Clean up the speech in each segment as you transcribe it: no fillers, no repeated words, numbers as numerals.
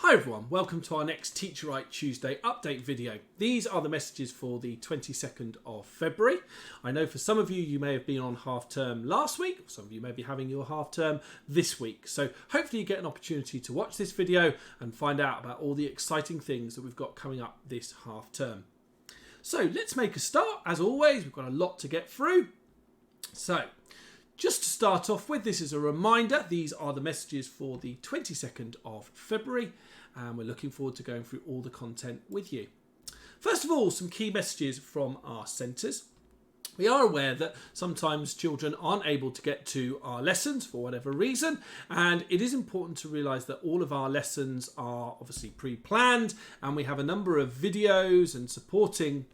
Hi everyone, welcome to our next Teachitright Tuesday update video. These are the messages for the 22nd of February. I know for some of you, you may have been on half term last week, some of you may be having your half term this week. So hopefully you get an opportunity to watch this video and find out about all the exciting things that we've got coming up this half term. So let's make a start. As always, we've got a lot to get through. So just to start off with, this is a reminder, these are the messages for the 22nd of February, and we're looking forward to going through all the content with you. First of all, some key messages from our centres. We are aware that sometimes children aren't able to get to our lessons for whatever reason, and it is important to realise that all of our lessons are obviously pre-planned, and we have a number of videos and supporting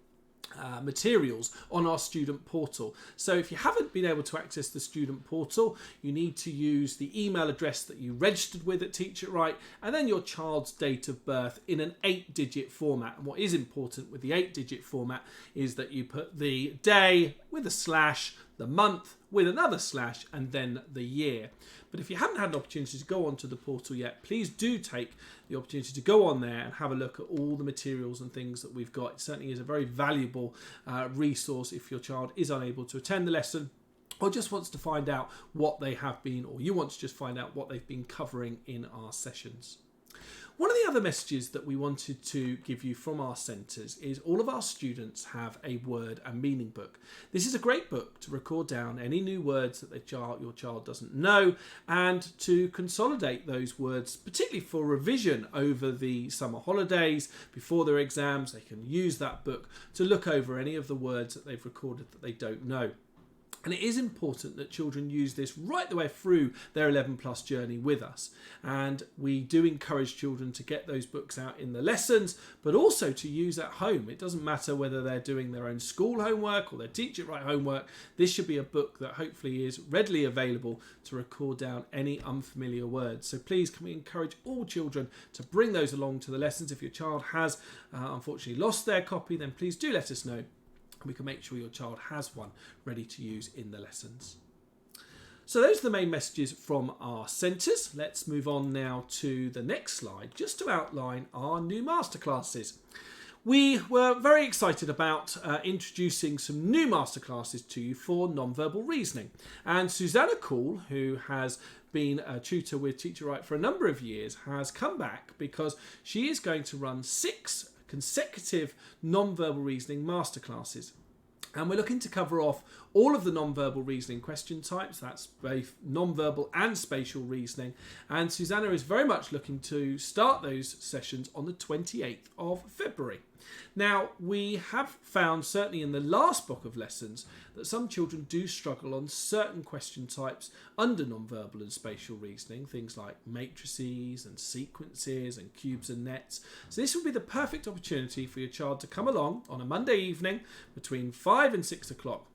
materials on our student portal. So if you haven't been able to access the student portal, you need to use the email address that you registered with at Teachitright and then your child's date of birth in an 8-digit format. And what is important with the 8-digit format is that you put the day with a slash, the month with another slash, and then the year. But if you haven't had an opportunity to go onto the portal yet, please do take the opportunity to go on there and have a look at all the materials and things that we've got. It certainly is a very valuable resource if your child is unable to attend the lesson or just wants to find out what they have been, or you want to just find out what they've been covering in our sessions. One of the other messages that we wanted to give you from our centres is all of our students have a word and meaning book. This is a great book to record down any new words that your child doesn't know and to consolidate those words, particularly for revision over the summer holidays before their exams. They can use that book to look over any of the words that they've recorded that they don't know. And it is important that children use this right the way through their 11 plus journey with us. And we do encourage children to get those books out in the lessons, but also to use at home. It doesn't matter whether they're doing their own school homework or their Teachitright homework. This should be a book that hopefully is readily available to record down any unfamiliar words. So please, can we encourage all children to bring those along to the lessons? If your child has unfortunately lost their copy, then please do let us know. We can make sure your child has one ready to use in the lessons. So those are the main messages from our centres. Let's move on now to the next slide, just to outline our new masterclasses. We were very excited about introducing some new masterclasses to you for non-verbal reasoning. And Susanna Cool, who has been a tutor with Teachitright for a number of years, has come back because she is going to run 6 consecutive non-verbal reasoning masterclasses. And we're looking to cover off all of the non-verbal reasoning question types. That's both non-verbal and spatial reasoning. And Susanna is very much looking to start those sessions on the 28th of February. Now, we have found, certainly in the last block of lessons, that some children do struggle on certain question types under non-verbal and spatial reasoning, things like matrices and sequences and cubes and nets. So this would be the perfect opportunity for your child to come along on a Monday evening between 5 and 6 o'clock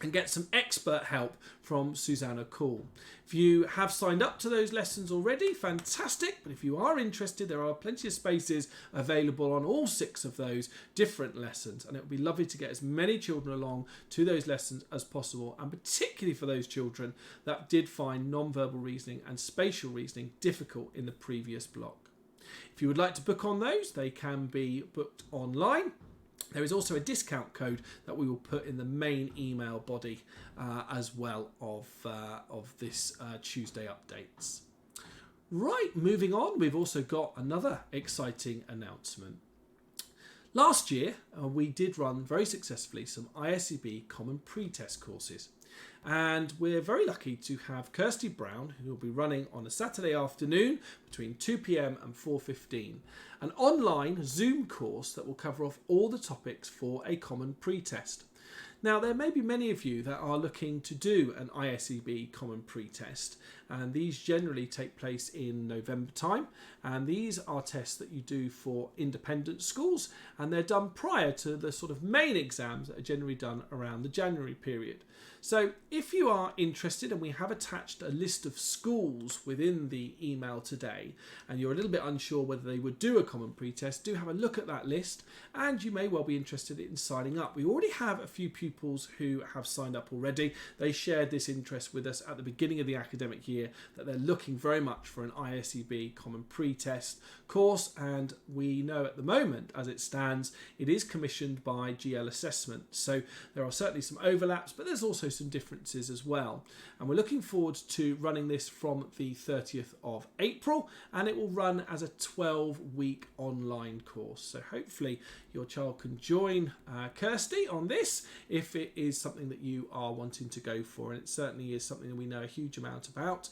and get some expert help from Susanna Cool. If you have signed up to those lessons already, fantastic. But if you are interested, there are plenty of spaces available on all 6 of those different lessons. And it would be lovely to get as many children along to those lessons as possible. And particularly for those children that did find non-verbal reasoning and spatial reasoning difficult in the previous block. If you would like to book on those, they can be booked online. There is also a discount code that we will put in the main email body as well of this Tuesday updates. Right, moving on, we've also got another exciting announcement. Last year, we did run very successfully some Iscb Common Pretest courses. And we're very lucky to have Kirsty Brown, who will be running on a Saturday afternoon between 2 p.m. and 4:15, an online Zoom course that will cover off all the topics for a common pretest. Now, there may be many of you that are looking to do an Iscb Common Pretest, and these generally take place in November time, and these are tests that you do for independent schools, and they're done prior to the sort of main exams that are generally done around the January period. So if you are interested, and we have attached a list of schools within the email today, and you're a little bit unsure whether they would do a common pretest, do have a look at that list, and you may well be interested in signing up. We already have a few pupils who have signed up already. They shared this interest with us at the beginning of the academic year clear that they're looking very much for an Iscb Common Pretest course, and we know at the moment, as it stands, it is commissioned by GL Assessment. So there are certainly some overlaps, but there's also some differences as well. And we're looking forward to running this from the 30th of April, and it will run as a 12-week online course. So hopefully your child can join Kirsty on this if it is something that you are wanting to go for, and it certainly is something that we know a huge amount about.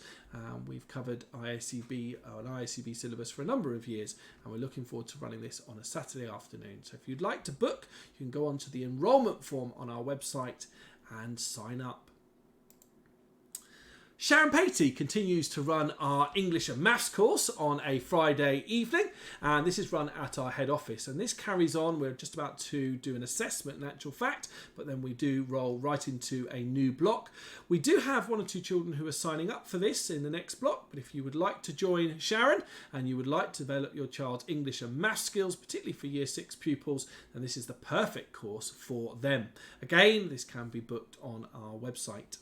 We've covered Iscb, an Iscb syllabus for a number of years, and we're looking forward to running this on a Saturday afternoon. So if you'd like to book, you can go onto the enrolment form on our website and sign up. Sharon Patey continues to run our English and Maths course on a Friday evening, and this is run at our head office, and this carries on. We're just about to do an assessment in actual fact, but then we do roll right into a new block. We do have 1 or 2 children who are signing up for this in the next block, but if you would like to join Sharon and you would like to develop your child's English and Maths skills, particularly for Year 6 pupils, then this is the perfect course for them. Again, this can be booked on our website.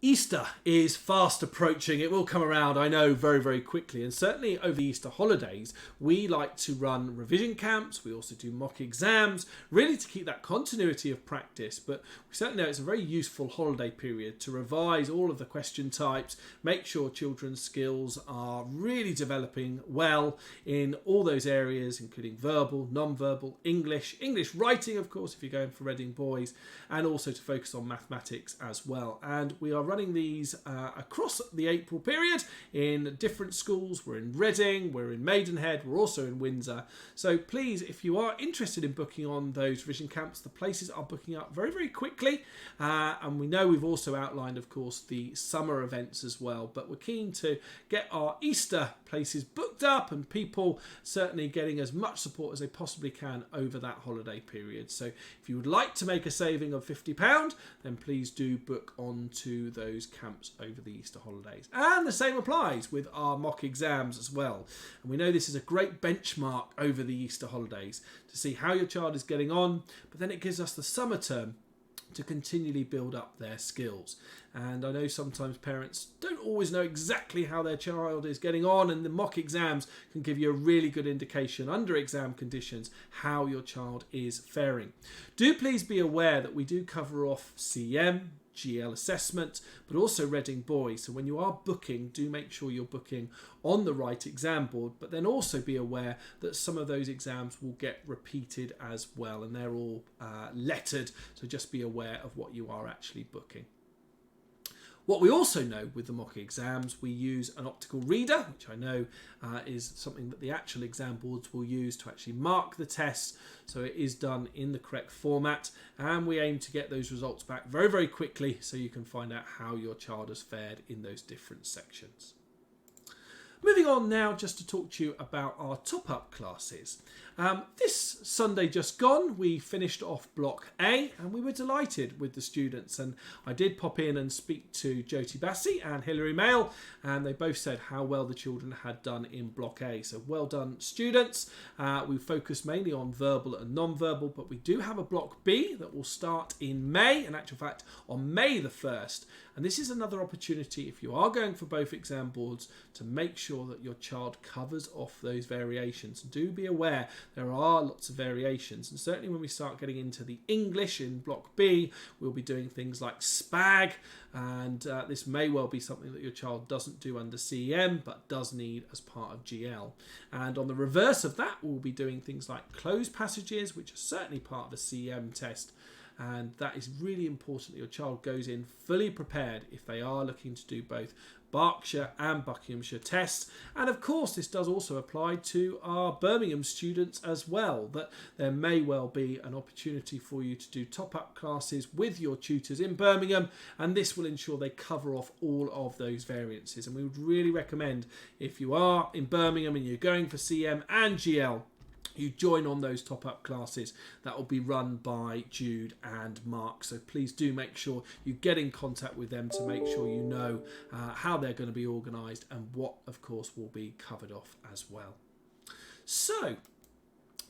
Easter is fast approaching. It will come around, I know, very, very quickly. And certainly over the Easter holidays, we like to run revision camps. We also do mock exams, really to keep that continuity of practice. But we certainly know it's a very useful holiday period to revise all of the question types, make sure children's skills are really developing well in all those areas, including verbal, non-verbal, English writing, of course, if you're going for Reading Boys, and also to focus on mathematics as well. And we are running these across the April period in different schools. We're in Reading, we're in Maidenhead, we're also in Windsor. So please, if you are interested in booking on those revision camps, the places are booking up very, very quickly. And we know we've also outlined, of course, the summer events as well. But we're keen to get our Easter places booked up and people certainly getting as much support as they possibly can over that holiday period. So if you would like to make a saving of £50, then please do book on to those camps over the Easter holidays. And the same applies with our mock exams as well. And we know this is a great benchmark over the Easter holidays to see how your child is getting on, but then it gives us the summer term to continually build up their skills. And I know sometimes parents don't always know exactly how their child is getting on, and the mock exams can give you a really good indication under exam conditions how your child is faring. Do please be aware that we do cover off CM, GL assessment, but also Reading Boys. So when you are booking, do make sure you're booking on the right exam board, but then also be aware that some of those exams will get repeated as well, and they're all lettered, so just be aware of what you are actually booking. What we also know with the mock exams, we use an optical reader, which I know is something that the actual exam boards will use to actually mark the tests. So it is done in the correct format, and we aim to get those results back very, very quickly so you can find out how your child has fared in those different sections. Moving on now just to talk to you about our top-up classes. This Sunday just gone, we finished off Block A, and we were delighted with the students. And I did pop in and speak to Jyoti Bassi and Hilary Mail, and they both said how well the children had done in Block A. So well done, students. We focused mainly on verbal and non-verbal, but we do have a Block B that will start in May, in actual fact on May the 1st. And this is another opportunity, if you are going for both exam boards, to make sure that your child covers off those variations. Do be aware there are lots of variations, and certainly when we start getting into the English in Block B, we'll be doing things like SPAG, and this may well be something that your child doesn't do under CEM but does need as part of GL. And on the reverse of that, we'll be doing things like closed passages, which are certainly part of a CEM test. And that is really important that your child goes in fully prepared if they are looking to do both Berkshire and Buckinghamshire tests. And of course, this does also apply to our Birmingham students as well, that there may well be an opportunity for you to do top-up classes with your tutors in Birmingham, and this will ensure they cover off all of those variances. And we would really recommend, if you are in Birmingham and you're going for CM and GL, you join on those top-up classes that will be run by Jude and Mark. So please do make sure you get in contact with them to make sure you know how they're going to be organised and what, of course, will be covered off as well. So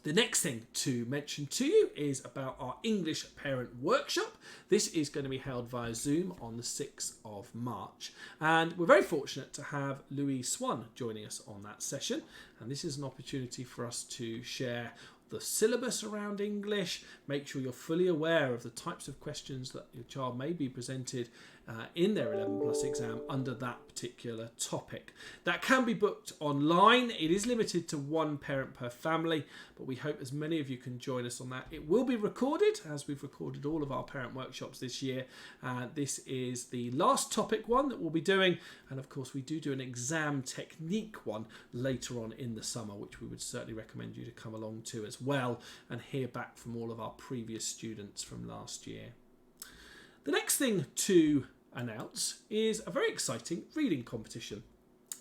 The next thing to mention to you is about our English Parent Workshop. This is going to be held via Zoom on the 6th of March. And we're very fortunate to have Louise Swan joining us on that session. And this is an opportunity for us to share the syllabus around English, make sure you're fully aware of the types of questions that your child may be presented in their 11 plus exam under that particular topic. That can be booked online. It is limited to one parent per family, but we hope as many of you can join us on that. It will be recorded, as we've recorded all of our parent workshops this year. This is the last topic one that we'll be doing, and of course we do an exam technique one later on in the summer, which we would certainly recommend you to come along to as well and hear back from all of our previous students from last year. The next thing to announce is a very exciting reading competition.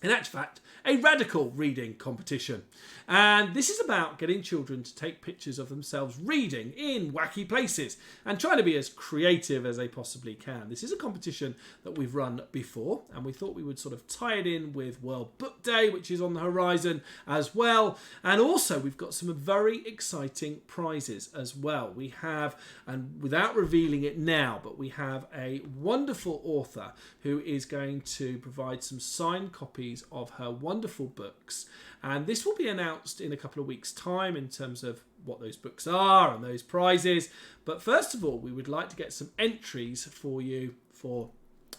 In actual fact, a radical reading competition. And this is about getting children to take pictures of themselves reading in wacky places and trying to be as creative as they possibly can. This is a competition that we've run before, and we thought we would sort of tie it in with World Book Day, which is on the horizon as well. And also we've got some very exciting prizes as well. We have, and without revealing it now, but we have a wonderful author who is going to provide some signed copies of her wonderful books, and this will be announced in a couple of weeks' time in terms of what those books are and those prizes. But first of all, we would like to get some entries for you for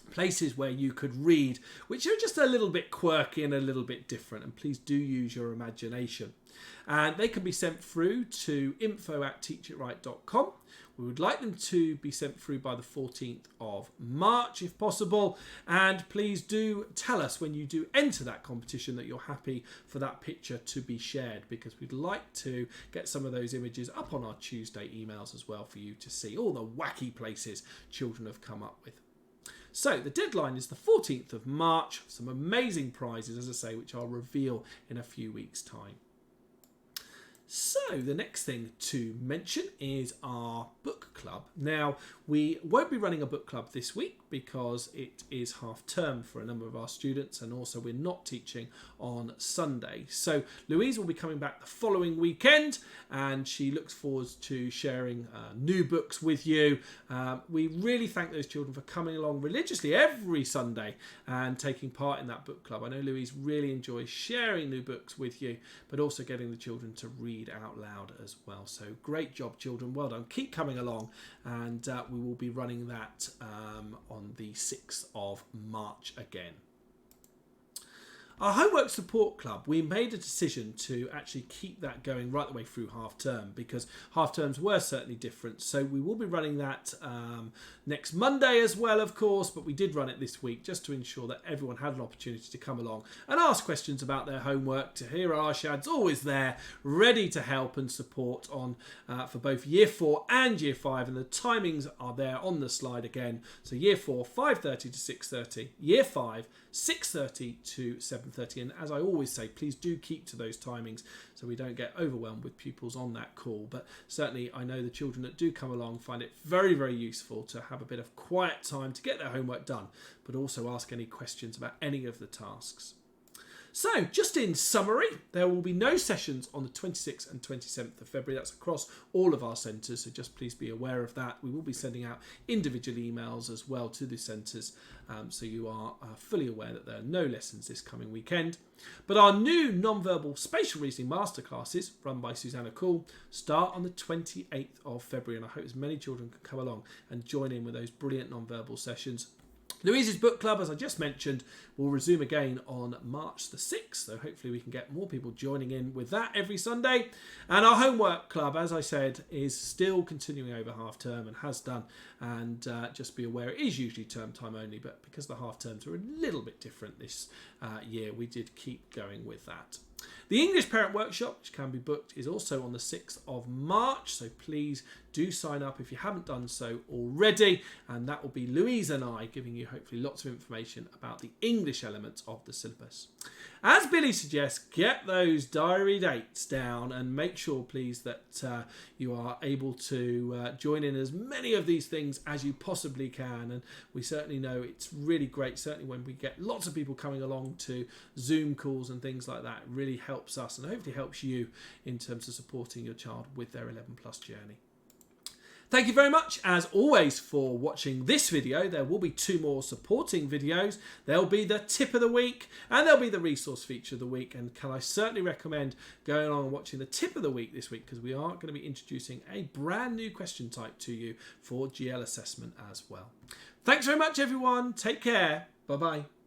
places where you could read, which are just a little bit quirky and a little bit different, and please do use your imagination. And they can be sent through to info@teachitright.com. We would like them to be sent through by the 14th of March if possible. And please do tell us when you do enter that competition that you're happy for that picture to be shared, because we'd like to get some of those images up on our Tuesday emails as well for you to see all the wacky places children have come up with. So the deadline is the 14th of March. Some amazing prizes, as I say, which I'll reveal in a few weeks' time. So the next thing to mention is our book club. Now, we won't be running a book club this week because it is half term for a number of our students, and also we're not teaching on Sunday. So Louise will be coming back the following weekend, and she looks forward to sharing new books with you. We really thank those children for coming along religiously every Sunday and taking part in that book club. I know Louise really enjoys sharing new books with you, but also getting the children to read out loud as well. So great job, children. Well done. Keep coming along, and we will be running that on the 6th of March again. Our Homework Support Club, we made a decision to actually keep that going right the way through half term, because half terms were certainly different. So we will be running that next Monday as well, of course, but we did run it this week just to ensure that everyone had an opportunity to come along and ask questions about their homework. To hear Arshad's always there, ready to help and support on for both Year 4 and Year 5, and the timings are there on the slide again. So Year 4, 5:30 to 6:30, Year 5, 6:30 to 7:30, and as I always say, please do keep to those timings so we don't get overwhelmed with pupils on that call. But certainly I know the children that do come along find it very, very useful to have a bit of quiet time to get their homework done, but also ask any questions about any of the tasks. So, just in summary, there will be no sessions on the 26th and 27th of February. That's across all of our centres, so just please be aware of that. We will be sending out individual emails as well to the centres, so you are fully aware that there are no lessons this coming weekend. But our new non-verbal spatial reasoning masterclasses, run by Susanna Cool, start on the 28th of February, and I hope as many children can come along and join in with those brilliant non-verbal sessions. Louise's book club, as I just mentioned, will resume again on March the 6th, so hopefully we can get more people joining in with that every Sunday. And our homework club, as I said, is still continuing over half term and has done, and just be aware it is usually term time only, but because the half terms are a little bit different this year, we did keep going with that. The English Parent Workshop, which can be booked, is also on the 6th of March, so please do sign up if you haven't done so already, and that will be Louise and I giving you hopefully lots of information about the English elements of the syllabus. As Billy suggests, get those diary dates down and make sure please that you are able to join in as many of these things as you possibly can, and we certainly know it's really great, certainly when we get lots of people coming along to Zoom calls and things like that. It really helps us and hopefully helps you in terms of supporting your child with their 11 plus journey. Thank you very much, as always, for watching this video. There will be 2 more supporting videos. There'll be the tip of the week and there'll be the resource feature of the week. And can I certainly recommend going on and watching the tip of the week this week, because we are going to be introducing a brand new question type to you for GL assessment as well. Thanks very much, everyone. Take care. Bye-bye.